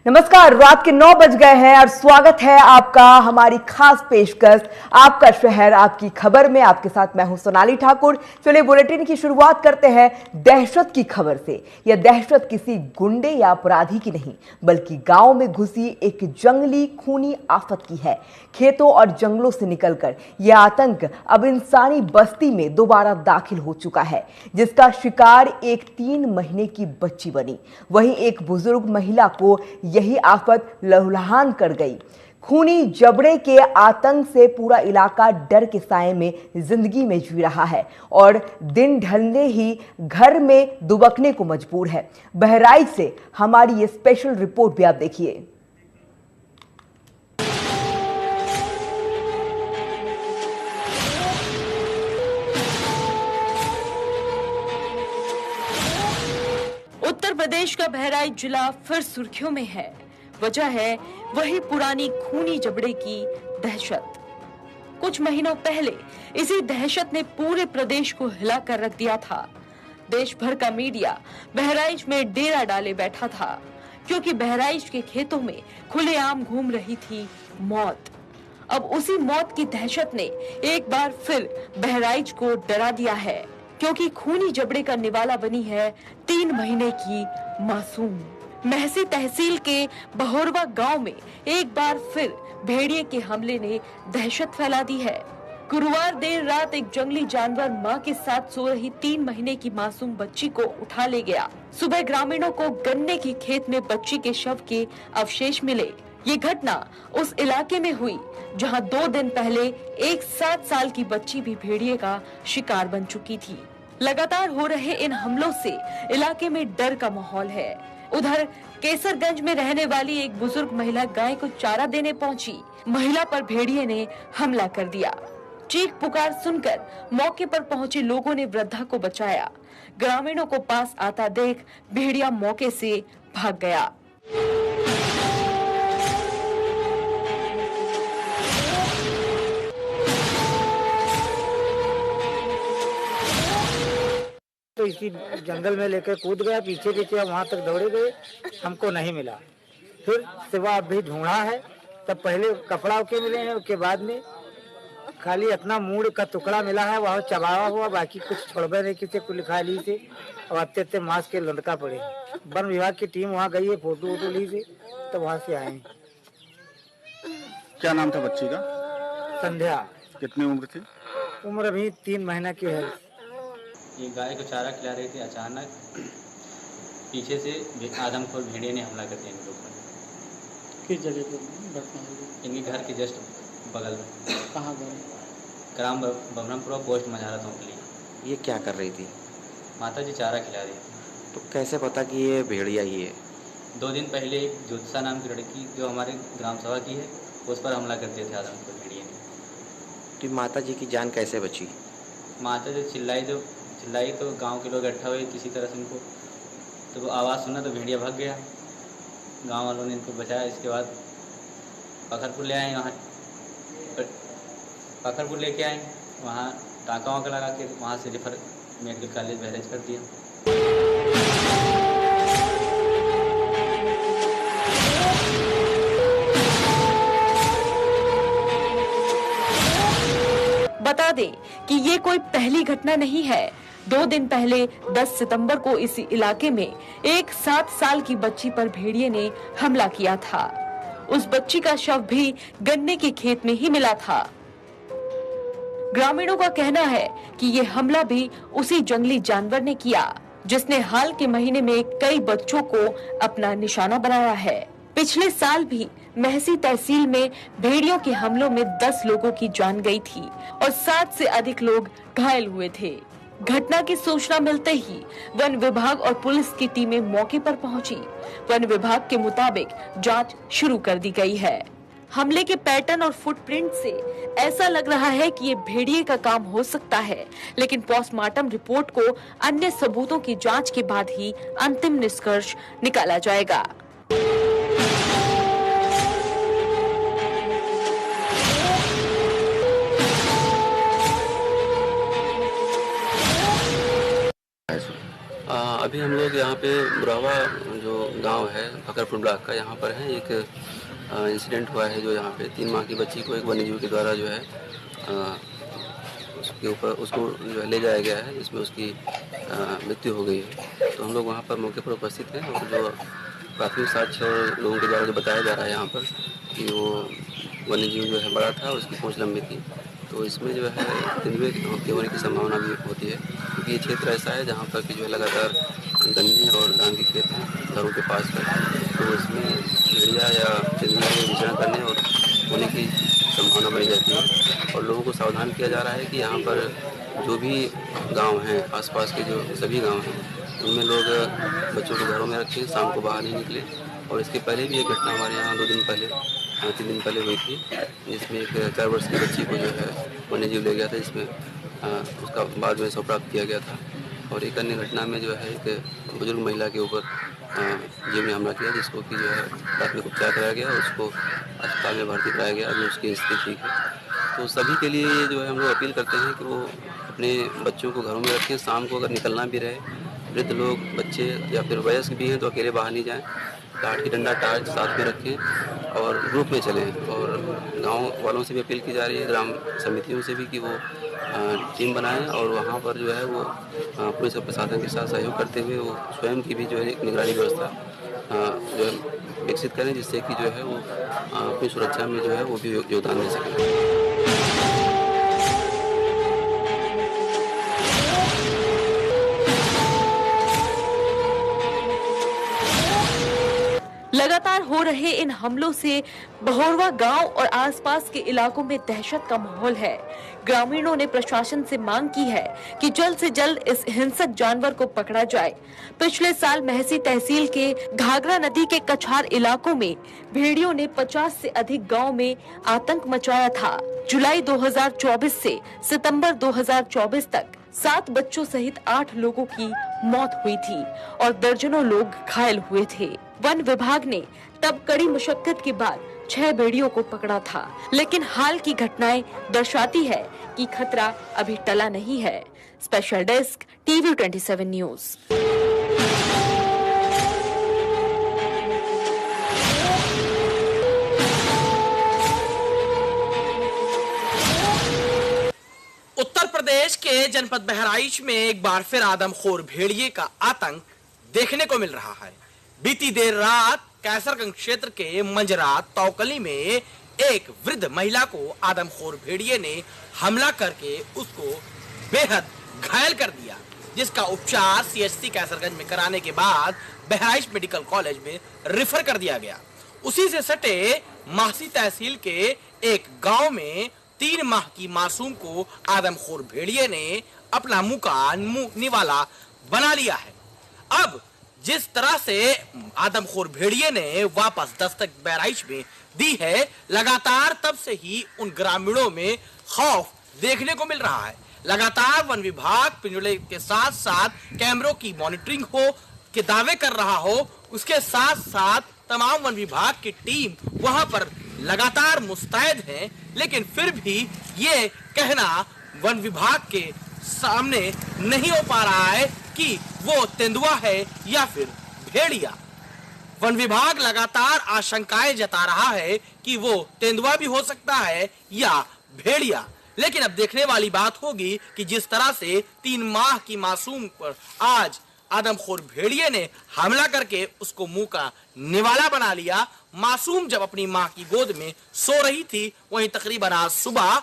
नमस्कार, रात के 9 बज गए हैं और स्वागत है आपका हमारी खास पेशकश आपका शहर आपकी खबर में। आपके साथ मैं हूं सोनाली ठाकुर। चलिए बुलेटिन की शुरुआत करते हैं दहशत की खबर से। यह दहशत किसी गुंडे या अपराधी की नहीं, बल्कि गांव में घुसी एक जंगली खूनी आफत की है। खेतों और जंगलों से निकलकर यह आतंक अब इंसानी बस्ती में दोबारा दाखिल हो चुका है, जिसका शिकार एक 3 महीने की बच्ची बनी। वहीं एक बुजुर्ग महिला को यही आफत लहूलुहान कर गई। खूनी जबड़े के आतंक से पूरा इलाका डर के साए में जिंदगी में जी रहा है और दिन ढलने ही घर में दुबकने को मजबूर है। बहराइच से हमारी ये स्पेशल रिपोर्ट भी आप देखिए। उत्तर प्रदेश का बहराइच जिला फिर सुर्खियों में है। वजह है वही पुरानी खूनी जबड़े की दहशत। कुछ महीनों पहले इसी दहशत ने पूरे प्रदेश को हिला कर रख दिया था। देश भर का मीडिया बहराइच में डेरा डाले बैठा था, क्योंकि बहराइच के खेतों में खुलेआम घूम रही थी मौत। अब उसी मौत की दहशत ने एक बार फिर बहराइच को डरा दिया है, क्योंकि खूनी जबड़े का निवाला बनी है 3 महीने की मासूम। महसी तहसील के बहोरवा गांव में एक बार फिर भेड़िए के हमले ने दहशत फैला दी है। गुरुवार देर रात एक जंगली जानवर मां के साथ सो रही 3 महीने की मासूम बच्ची को उठा ले गया। सुबह ग्रामीणों को गन्ने के खेत में बच्ची के शव के अवशेष मिले। ये घटना उस इलाके में हुई जहां 2 दिन पहले एक 7 साल की बच्ची भी भेड़िए का शिकार बन चुकी थी। लगातार हो रहे इन हमलों से इलाके में डर का माहौल है। उधर केसरगंज में रहने वाली एक बुजुर्ग महिला गाय को चारा देने पहुंची। महिला पर भेड़िए ने हमला कर दिया। चीख पुकार सुनकर मौके पर पहुंचे लोगों ने वृद्धा को बचाया। ग्रामीणों को पास आता देख भेड़िया मौके से भाग गया। तो इसी जंगल में लेकर कूद गया, पीछे पीछे वहां तक दौड़े गए, हमको नहीं मिला। फिर सिवा भी ढूंढा है, तब पहले कपड़ा के मिले हैं, उसके बाद में खाली अपना मूड का टुकड़ा मिला है, वह चबावा हुआ, बाकी कुछ छोड़बे नहीं किसे कुल खाली से। और आते आते मांस के लंदका पड़े। वन विभाग की टीम वहाँ गई है, फोटो वोटो ली से, तब वहाँ से आए। क्या नाम था बच्ची का? संध्या। कितनी उम्र थी? उम्र अभी 3 महीना की है। ये गाय को चारा खिला रही थी, अचानक पीछे से आदमखोर भेड़िए ने हमला कर दिया इनके ऊपर। किस जगह पर घटना हुई? इनके घर के जस्ट बगल में। कहाँ घर? ग्राम बबरमपुरा पोस्ट मझारा तोंकली। ये क्या कर रही थी? माता जी चारा खिला रही थी। तो कैसे पता कि ये भेड़िया ही है? 2 दिन पहले एक ज्योत्सा नाम की लड़की जो हमारे ग्राम सभा की है, उस पर हमला कर दिए थे आदमखोर भेड़िए ने। तो माता जी की जान कैसे बची? माता जो चिल्लाई तो गांव के लोग इकट्ठा हुए किसी तरह से इनको, तो वो आवाज़ सुना तो भेड़िया भाग गया। गांव वालों ने इनको बचाया। इसके बाद पखरपुर ले आए। वहाँ पखरपुर लेके आए, वहाँ टाँका वाँका लगा के वहाँ से रेफर मेडिकल कॉलेज बहराइच कर दिया। बता दें कि ये कोई पहली घटना नहीं है। 2 दिन पहले 10 सितंबर को इसी इलाके में एक 7 साल की बच्ची पर भेड़िए ने हमला किया था। उस बच्ची का शव भी गन्ने के खेत में ही मिला था। ग्रामीणों का कहना है कि ये हमला भी उसी जंगली जानवर ने किया, जिसने हाल के महीने में कई बच्चों को अपना निशाना बनाया है। पिछले साल भी महसी तहसील में भेड़ियों के हमलों में 10 लोगों की जान गई थी और 60 से अधिक लोग घायल हुए थे। घटना की सूचना मिलते ही वन विभाग और पुलिस की टीमें मौके पर पहुंची। वन विभाग के मुताबिक जांच शुरू कर दी गई है। हमले के पैटर्न और फुटप्रिंट से ऐसा लग रहा है कि ये भेड़िए का काम हो सकता है, लेकिन पोस्टमार्टम रिपोर्ट को अन्य सबूतों की जांच के बाद ही अंतिम निष्कर्ष निकाला जाएगा। अभी हम लोग यहाँ पे बुरावा जो गांव है फकरपुर ब्लॉक का, यहाँ पर है एक इंसिडेंट हुआ है जो यहाँ पे 3 माह की बच्ची को एक वन्यजीव के द्वारा जो है उसके ऊपर उसको जो है ले जाया गया है, जिसमें उसकी मृत्यु हो गई है। तो हम लोग वहाँ पर मौके पर उपस्थित हैं और जो प्राथमिक साक्ष्य और लोगों के द्वारा जो बताया जा रहा है यहाँ पर कि वो वन्यजीव जो है बड़ा था, उसकी पूंछ लंबी थी। तो इसमें जो है तेंदुए के होने की संभावना भी होती है, क्योंकि ये क्षेत्र ऐसा है जहाँ पर कि जो है लगातार गन्ने और धान के खेत हैं घरों के पास है। तो इसमें भेड़िया या तेंदुए के विचरण करने और होने की संभावना बनी जाती है। और लोगों को सावधान किया जा रहा है कि यहाँ पर जो भी गांव हैं, आसपास के जो सभी गांव हैं, उनमें लोग बच्चों को घरों में रखें, शाम को बाहर नहीं निकले। और इसके पहले भी एक घटना हमारे यहाँ 3 दिन पहले हुई थी, जिसमें एक 4 वर्ष की बच्ची को जो है वन्यजीव ले गया था, जिसमें उसका बाद में शव प्राप्त किया गया था। और एक अन्य घटना में जो है एक बुजुर्ग महिला के ऊपर जीव ने हमला किया, जिसको कि जो है प्राथमिक उपचार कराया गया और उसको अस्पताल में भर्ती कराया गया। अभी उसकी स्थिति ठीक है। तो सभी के लिए ये जो है हम लोग अपील करते हैं कि वो अपने बच्चों को घरों में रखें। शाम को अगर निकलना भी रहे, वृद्ध लोग, बच्चे या फिर वयस्क भी हैं तो अकेले बाहर नहीं जाएं। काठ की डंडा टार्च साथ में रखें और ग्रुप में चलें। और गांव वालों से भी अपील की जा रही है, ग्राम समितियों से भी, कि वो टीम बनाएं और वहां पर जो है वो पुलिस और प्रशासन के साथ सहयोग करते हुए वो स्वयं की भी जो है निगरानी व्यवस्था जो है विकसित करें, जिससे कि जो है वो अपनी सुरक्षा में जो है वो भी योगदान दे सकें। लगातार हो रहे इन हमलों से बहोरवा गांव और आसपास के इलाकों में दहशत का माहौल है। ग्रामीणों ने प्रशासन से मांग की है कि जल्द से जल्द इस हिंसक जानवर को पकड़ा जाए। पिछले साल महसी तहसील के घाघरा नदी के कछार इलाकों में भेड़ियों ने 50 से अधिक गांव में आतंक मचाया था। जुलाई 2024 से सितंबर 2024 तक 7 बच्चों सहित 8 लोगों की मौत हुई थी और दर्जनों लोग घायल हुए थे। वन विभाग ने तब कड़ी मशक्कत के बाद 6 भेड़ियों को पकड़ा था, लेकिन हाल की घटनाएं दर्शाती है कि खतरा अभी टला नहीं है। Special desk TV 27 news. Uttar Pradesh के जनपद बहराइच में एक बार फिर आदमखोर भेड़िए का आतंक देखने को मिल रहा है। बीती देर रात कैसरगंज क्षेत्र के मंजरा तौकली में एक वृद्ध महिला को आदमखोर भेड़िए ने हमला करके उसको बेहद घायल कर दिया, जिसका उपचार सीएचसी कैसरगंज में कराने के बाद बहराइच मेडिकल कॉलेज में रेफर कर दिया गया। उसी से सटे महसी तहसील के एक गांव में 3 माह की मासूम को आदमखोर भेड़िए ने अपना मुंह का निवाला बना लिया है। अब जिस तरह से आदमखोर भेड़िए ने वापस दस्तक बहराइच में दी है, लगातार तब से ही उन ग्रामीणों में खौफ देखने को मिल रहा है। लगातार वन विभाग पिंजड़े के साथ साथ कैमरों की मॉनिटरिंग हो के दावे कर रहा हो, उसके साथ साथ तमाम वन विभाग की टीम वहां पर लगातार मुस्तैद है, लेकिन फिर भी ये कहना वन विभाग के सामने नहीं हो पा रहा है कि वो तेंदुआ है या फिर भेड़िया। वन विभाग लगातार आशंकाएं जता रहा है कि वो तेंदुआ भी हो सकता है या भेड़िया। लेकिन अब देखने वाली बात होगी कि जिस तरह से 3 माह की मासूम पर आज आदमखोर भेड़िए ने हमला करके उसको मुंह का निवाला बना लिया। मासूम जब अपनी मां की गोद में सो रही थी, वहीं तकरीबन आज सुबह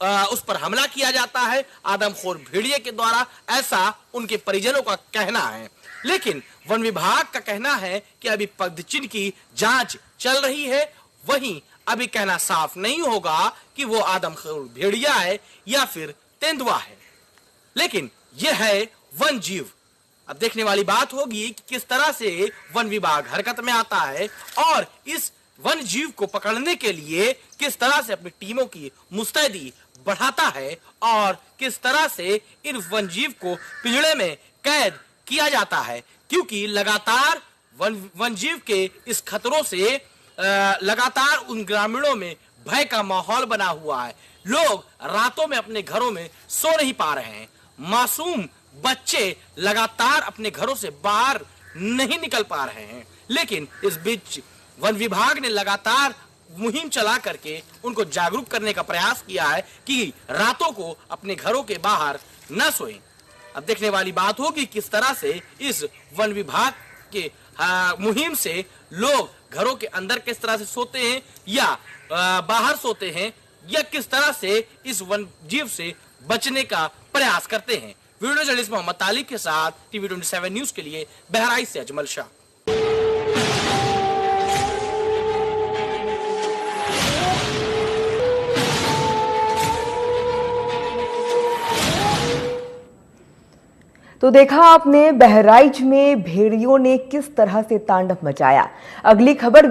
उस पर हमला किया जाता है आदमखोर भेड़िए के द्वारा, ऐसा उनके परिजनों का कहना है। लेकिन वन विभाग का कहना है कि अभी पदचिन्ह की जांच चल रही है, वहीं अभी कहना साफ नहीं होगा कि वो आदमखोर भेड़िया है या फिर तेंदुआ है। लेकिन यह है वन जीव। अब देखने वाली बात होगी कि किस तरह से वन विभाग हरकत में आता है और इस वन जीव को पकड़ने के लिए किस तरह से अपनी टीमों की मुस्तैदी बढ़ाता है और किस तरह से इन वन जीव को पिंजड़े में कैद किया जाता है, क्योंकि लगातार वन जीव के इस खतरों से लगातार उन ग्रामीणों में भय का माहौल बना हुआ है। लोग रातों में अपने घरों में सो नहीं पा रहे हैं। मासूम बच्चे लगातार अपने घरों से बाहर नहीं निकल पा रहे हैं। लेकिन इस बीच वन विभाग ने लगातार मुहिम चला करके उनको जागरूक करने का प्रयास किया है कि रातों को अपने घरों के बाहर न सोएं। अब देखने वाली बात होगी किस तरह से इस वन विभाग के मुहिम से लोग घरों के अंदर किस तरह से सोते हैं या बाहर सोते हैं या किस तरह से इस वन जीव से बचने का प्रयास करते हैं। वीडियो जर्नलिस्ट मोहम्मद तालिब के साथ टीवी 27 न्यूज के लिए बहराइच से अजमल शाह। तो देखा आपने बहराइच में भेड़ियों ने किस तरह से तांडव मचाया। अगली खबर